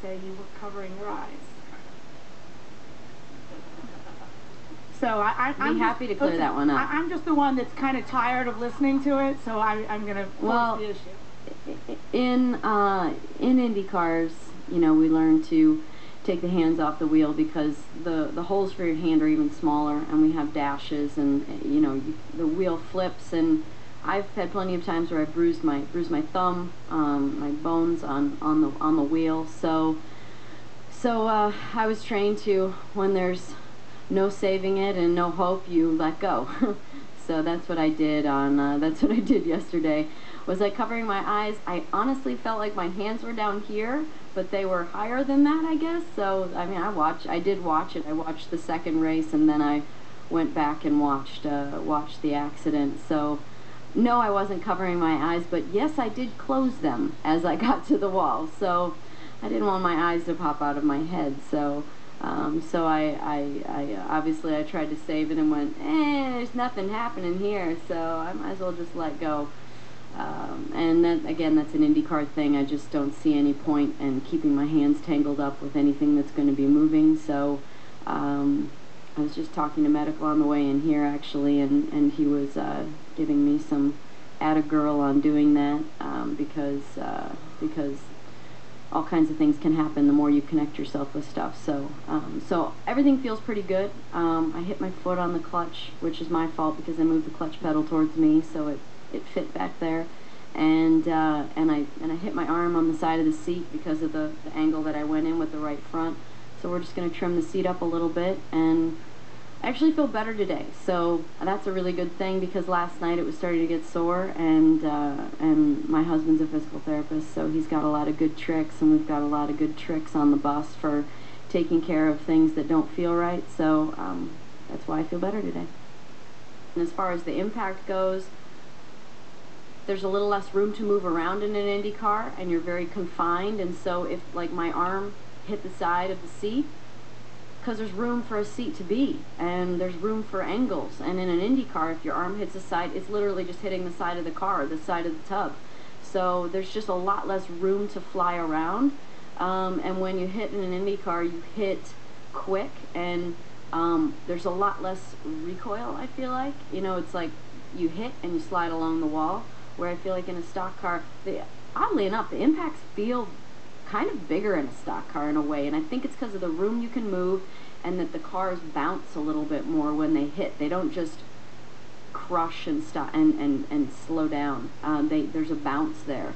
say you were covering your eyes. So I'm be happy to clear that one up. I'm just the one that's kind of tired of listening to it, so I'm going to force the issue. In Indy cars, you know, we learn to take the hands off the wheel because the holes for your hand are even smaller, and we have dashes, and you know, the wheel flips, and I've had plenty of times where I bruised my thumb, my bones on the wheel. So I was trained to, when there's no saving it and no hope, you let go. So that's what I did that's what I did yesterday. Was I covering my eyes? I honestly felt like my hands were down here, but they were higher than that, I guess. So I mean, I did watch it. I watched the second race, and then I went back and watched the accident. So no, I wasn't covering my eyes, but yes, I did close them as I got to the wall. So I didn't want my eyes to pop out of my head. So I obviously I tried to save it and went, there's nothing happening here, so I might as well just let go. And that, again, that's an IndyCar thing. I just don't see any point in keeping my hands tangled up with anything that's going to be moving. So I was just talking to medical on the way in here, actually, and he was giving me some atta-girl on doing that because all kinds of things can happen the more you connect yourself with stuff. So so everything feels pretty good. I hit my foot on the clutch, which is my fault because I moved the clutch pedal towards me, so it fit back there. And I hit my arm on the side of the seat because of the angle that I went in with the right front. So we're just going to trim the seat up a little bit, and I actually feel better today. So that's a really good thing, because last night it was starting to get sore, and my husband's a physical therapist, so he's got a lot of good tricks, and we've got a lot of good tricks on the bus for taking care of things that don't feel right. So that's why I feel better today. And as far as the impact goes, there's a little less room to move around in an Indy car, and you're very confined. And so if, like, my arm hit the side of the seat, because there's room for a seat to be, and there's room for angles. And in an Indy car, if your arm hits the side, it's literally just hitting the side of the car, the side of the tub. So there's just a lot less room to fly around. And when you hit in an Indy car, you hit quick, and there's a lot less recoil, I feel like. You know, it's like you hit and you slide along the wall, where I feel like in a stock car, oddly enough, the impacts feel kind of bigger in a stock car in a way, and I think it's because of the room you can move, and that the cars bounce a little bit more when they hit. They don't just crush and stop and slow down. There's a bounce there.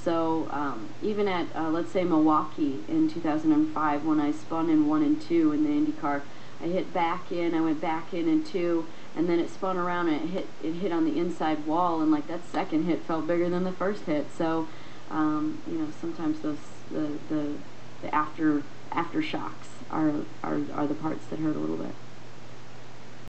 So even at let's say Milwaukee in 2005, when I spun in 1 and 2 in the Indy car, I hit back in, I went back in 2, and then it spun around and it hit on the inside wall, and like that second hit felt bigger than the first hit. So you know, sometimes those the aftershocks are the parts that hurt a little bit.